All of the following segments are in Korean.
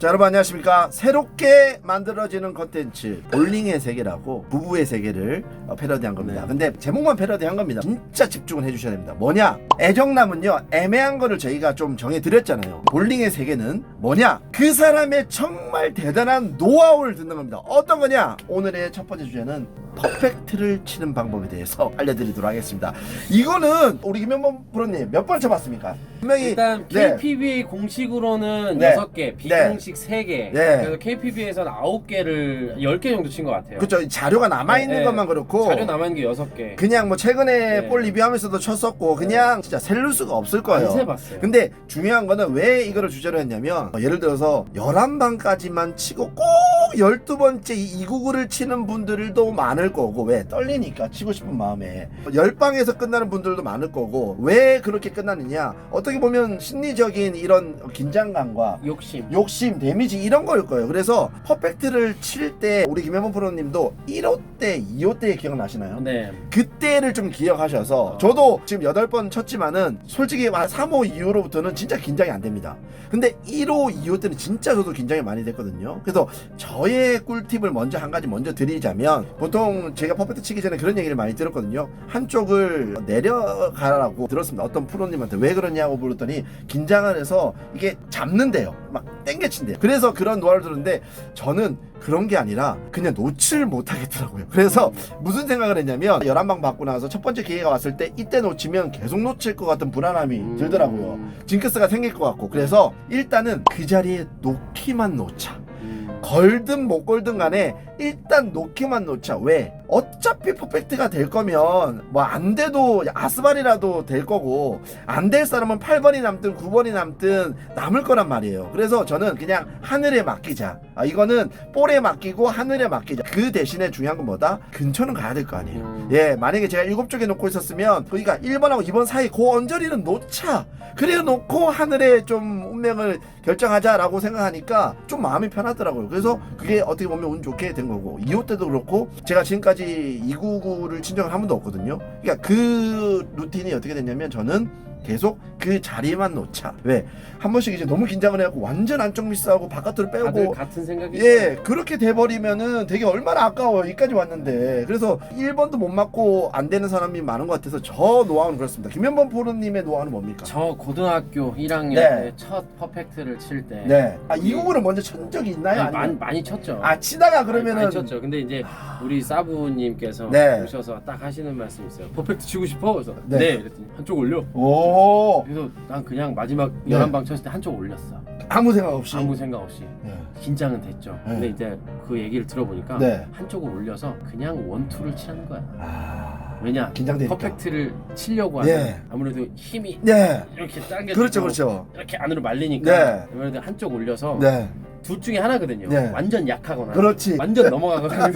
자, 여러분 안녕하십니까. 새롭게 만들어지는 컨텐츠 볼링의 세계라고 부부의 세계를 패러디한 겁니다. 근데 제목만 패러디한 겁니다. 진짜 집중을 해주셔야 됩니다. 뭐냐, 애정남은요 애매한 거를 저희가 좀 정해드렸잖아요. 볼링의 세계는 뭐냐, 그 사람의 정말 대단한 노하우를 듣는 겁니다. 어떤 거냐, 오늘의 첫 번째 주제는 퍼펙트를 치는 방법에 대해서 알려드리도록 하겠습니다. 이거는 우리 김현범 프로님 몇 번 쳐봤습니까? 분명히 일단 KPBA 공식으로는 6개, 비공식 3개. 그래서 KPBA에서는 9개를 10개 정도 친 것 같아요. 그렇죠. 자료가 남아있는 것만 그렇고 자료 남아있는 게 6개. 그냥 뭐 최근에 볼 리뷰하면서도 쳤었고 그냥 진짜 셀 수가 없을 거예요. 안 세봤어요. 근데 중요한 거는 왜 이거를 주제로 했냐면, 예를 들어서 11방까지만 치고 꼭 12번째 이 299를 치는 분들도 많을 거고, 왜? 떨리니까 치고 싶은 마음에 10방에서 끝나는 분들도 많을 거고, 왜 그렇게 끝나느냐, 어떻게 보면 심리적인 이런 긴장감과 욕심, 데미지 이런 거일 거예요. 그래서 퍼펙트를 칠 때 우리 김현범 프로님도 1호 때, 2호 때 기억나시나요? 네. 그때를 좀 기억하셔서, 저도 지금 8번 쳤지만은 솔직히 한 3호 이후로부터는 진짜 긴장이 안 됩니다. 근데 1호, 2호 때는 진짜 저도 긴장이 많이 됐거든요. 그래서 저의 꿀팁을 먼저 한 가지 먼저 드리자면, 보통 제가 퍼펙트 치기 전에 그런 얘기를 많이 들었거든요. 한쪽을 내려가라고 들었습니다. 어떤 프로님한테 왜 그러냐고 물었더니 긴장을 해서 이게 잡는데요, 막 땡겨친대요. 그래서 그런 노하우를 들었는데, 저는 그런 게 아니라 그냥 놓지를 못하겠더라고요. 그래서 무슨 생각을 했냐면, 11방 받고 나서 첫 번째 기회가 왔을 때 이때 놓치면 계속 놓칠 것 같은 불안함이 들더라고요. 징크스가 생길 것 같고. 그래서 일단은 그 자리에 놓기만 놓자. 걸든 못 걸든 간에 일단 놓기만 놓자. 왜? 어차피 퍼펙트가 될 거면 뭐 안 돼도 아스발이라도 될 거고, 안 될 사람은 8번이 남든 9번이 남든 남을 거란 말이에요. 그래서 저는 그냥 하늘에 맡기자. 이거는 볼에 맡기고 하늘에 맡기자. 그 대신에 중요한 건 뭐다? 근처는 가야 될 거 아니에요. 예, 만약에 제가 7쪽에 놓고 있었으면 거기가 1번하고 2번 사이 그 언저리는 놓자. 그래 놓고 하늘에 좀 운명을 결정하자라고 생각하니까 좀 마음이 편하더라고요. 그래서 그게 어떻게 보면 운 좋게 된 거고, 2호 때도 그렇고 제가 지금까지 299를 친 적은 한 번도 없거든요. 그러니까 그 루틴이 어떻게 됐냐면, 저는 계속 그 자리에만 놓자. 왜? 한 번씩 이제 너무 긴장을 해갖고 완전 안쪽 미스하고 바깥으로 빼고, 다들 같은 생각이 예, 그렇게 돼버리면은 되게 얼마나 아까워요. 여기까지 왔는데. 그래서 1번도 못 맞고 안 되는 사람이 많은 것 같아서 저 노하우는 그렇습니다. 김현범 프로님의 노하우는 뭡니까? 저 고등학교 1학년 네. 때 첫 퍼펙트를 칠 때 네. 이 곡을 먼저 친 적이 있나요? 아니면? 많이 쳤죠. 치다가 그러면은 많이 쳤죠. 근데 이제 우리 사부님께서 네. 오셔서 딱 하시는 말씀이 있어요. 퍼펙트 치고 싶어? 그래서 네. 네. 그랬더니 한쪽 올려. 오, 그래서 난 그냥 마지막 네. 11방 쳤을 때 한쪽 올렸어. 아무 생각 없이. 아무 생각 없이. 네. 긴장은 됐죠. 네. 근데 이제 그 얘기를 들어보니까 네. 한쪽을 올려서 그냥 원투를 치는 거야. 아, 왜냐? 긴장되니까. 퍼펙트를 치려고 하면 예. 아무래도 힘이 네. 이렇게 당겨지고 그렇죠, 그렇죠. 이렇게 안으로 말리니까 네. 아무래도 한쪽 올려서 네. 둘 중에 하나거든요. 네. 완전 약하거나 그렇지. 완전 넘어가거나.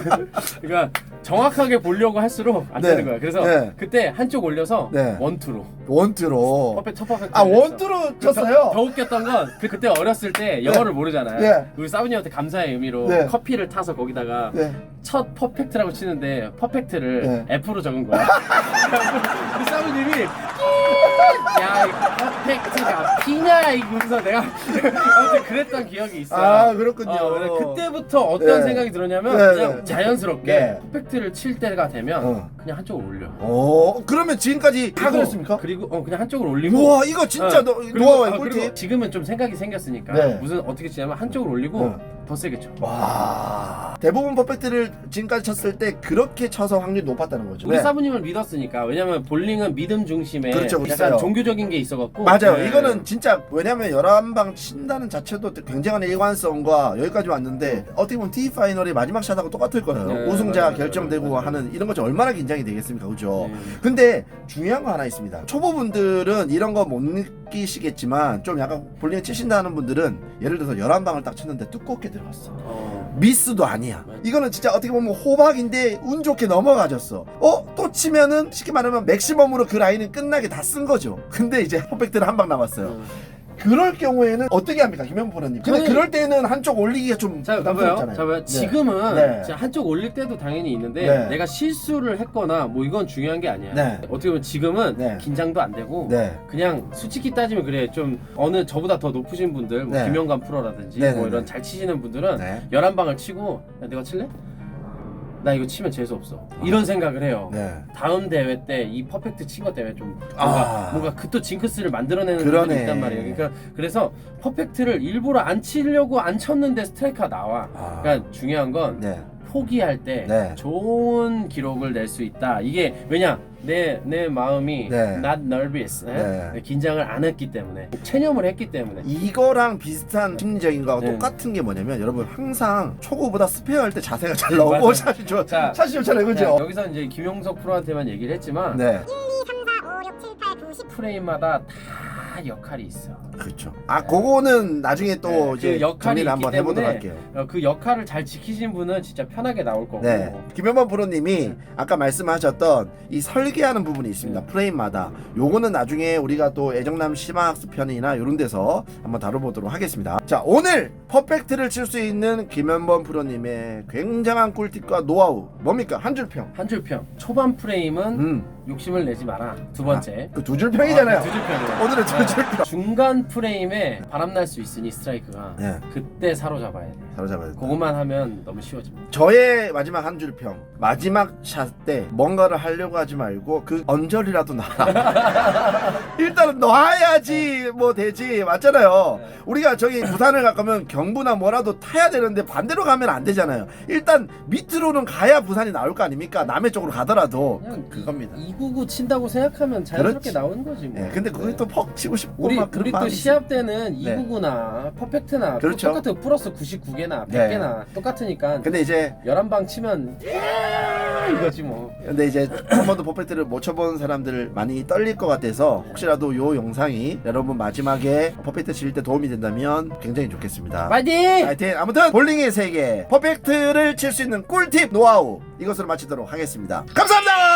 그러니까 정확하게 보려고 할수록 안 되는 거야. 그래서 그때 한쪽 올려서 원투로. 원투로. 첫 퍼펙트. 원투로 쳤어요? 더 웃겼던 건 그때 어렸을 때 영어를 모르잖아요. 네. 우리 사부님한테 감사의 의미로 커피를 타서 거기다가 첫 퍼펙트라고 치는데 퍼펙트를 F로 적은 거야. 우리 사부님이 야, 이거 퍼펙트가 P냐 이러면서 내가 아무튼 그랬던 기억이 있어요. 아, 그렇군요. 그때부터 어떤 생각이 들었냐면 그냥 자연스럽게 퍼펙트를 칠 때가 되면 그냥 한쪽을 올려. 그러면 지금까지 다 그랬습니까? 그리고 그냥 한쪽을 올리고. 우와, 이거 진짜 노하우의 꿀팁. 지금은 좀 생각이 생겼으니까 무슨 어떻게 치냐면 한쪽을 올리고 더 세게 쳐. 와, 대부분 퍼펙트를 지금까지 쳤을 때 그렇게 쳐서 확률이 높았다는 거죠. 우리 사부님을 믿었으니까. 왜냐면 볼링은 믿음 중심에 그렇죠, 약간 있어요. 종교적인 게 있어갖고. 맞아요. 이거는 진짜, 왜냐면 11방 친다는 자체도 굉장한 일관성과 여기까지 왔는데, 어떻게 보면 T 파이널의 마지막 샷하고 똑같을 거예요. 우승자가 결정되고 하는 이런 거 얼마나 긴장이 되겠습니까, 그죠? 근데 중요한 거 하나 있습니다. 초보분들은 이런 거 못 느끼시겠지만, 좀 약간 볼링을 치신다 하는 분들은 예를 들어서 11방을 딱 쳤는데 두껍게 들어갔어. 미스도 아니야. 이거는 진짜 어떻게 보면 호박인데 운 좋게 넘어가졌어. 또 치면은 쉽게 말하면 맥시멈으로 그 라인은 끝나게 다 쓴 거죠. 근데 이제 퍼펙트를 한 방 남았어요. 그럴 경우에는 어떻게 합니까, 김현무 프로님? 근데 그럴 때는 한쪽 올리기가 좀 부담스럽잖아요. 봐봐요. 네. 지금은 네. 한쪽 올릴 때도 당연히 있는데 네. 내가 실수를 했거나 뭐 이건 중요한 게 아니야. 네. 어떻게 보면 지금은 네. 긴장도 안 되고 네. 그냥 솔직히 따지면 그래. 좀 어느 저보다 더 높으신 분들 뭐 네. 김영관 프로라든지 네, 뭐 네, 이런 네. 잘 치시는 분들은 네. 11방을 치고 야, 내가 칠래? 나 이거 치면 재수없어. 이런 생각을 해요. 네. 다음 대회 때 이 퍼펙트 친 것 때문에 좀 뭔가 그 또 징크스를 만들어내는 그러네. 분들이 있단 말이에요. 그러니까 그래서 퍼펙트를 일부러 안 치려고 안 쳤는데 스트라이크가 나와. 그러니까 중요한 건 네. 포기할 때 네. 좋은 기록을 낼 수 있다. 이게 왜냐? 내 마음이 네. not nervous. 네. 긴장을 안 했기 때문에 체념을 했기 때문에. 이거랑 비슷한 심리적인 거하고 네. 똑같은 게 뭐냐면 여러분 항상 초구보다 스페어 할 때 자세가 잘 나오고 맞아요. 샷이 좋아. 자, 샷이 좋잖아요, 그죠? 자, 여기서 이제 김용석 프로한테만 얘기를 했지만 네. 10 프레임마다 다 역할이 있어. 그렇죠. 그거는 나중에 또 네, 이제 그 역할이 정리를 있기 한번 해보도록 때문에 할게요. 그 역할을 잘 지키신 분은 진짜 편하게 나올 거고. 네. 김현만 프로님이 아까 말씀하셨던 이 설계하는 부분이 있습니다. 프레임마다. 요거는 나중에 우리가 또 애정남 심화학습 편이나 이런 데서 한번 다뤄보도록 하겠습니다. 자, 오늘 퍼펙트를 칠 수 있는 김현범 프로님의 굉장한 꿀팁과 노하우 뭡니까? 한 줄평. 한 줄평. 초반 프레임은 욕심을 내지 마라. 두 번째. 그 두 줄평이잖아요. 두 줄평이에요. 오늘은 두 줄평. 중간 프레임에 바람날 수 있으니 스트라이크가 네. 그때 사로잡아야 돼. 사로잡아야 돼. 그것만 하면 너무 쉬워집니다. 저의 마지막 한 줄평. 마지막 샷 때 뭔가를 하려고 하지 말고 그 언저리라도 놔라. 일단은 놔야지 뭐 되지. 맞잖아요. 네. 우리가 저기 부산을 갈 거면 경부나 뭐라도 타야 되는데 반대로 가면 안 되잖아요. 일단 밑으로는 가야 부산이 나올 거 아닙니까? 남해 쪽으로 가더라도 그냥 그겁니다. 299 친다고 생각하면 자연스럽게 그렇지. 나오는 거지 뭐. 네, 근데 그게 또 퍽 치고 싶고 우리 막 그런 또 마음이 시합 때는 네. 299나 퍼펙트나 그렇죠. 또 똑같은 플러스 99개나 네. 100개나 똑같으니까 근데 이제 11방 치면 이거지 뭐. 근데 이제 한 번도 퍼펙트를 못 쳐본 사람들 많이 떨릴 것 같아서 혹시라도 요 영상이 여러분 마지막에 퍼펙트 칠 때 도움이 된다면 굉장히 좋겠습니다. 파이팅! 하여튼 아무튼 볼링의 세계 퍼펙트를 칠 수 있는 꿀팁 노하우 이것으로 마치도록 하겠습니다. 감사합니다.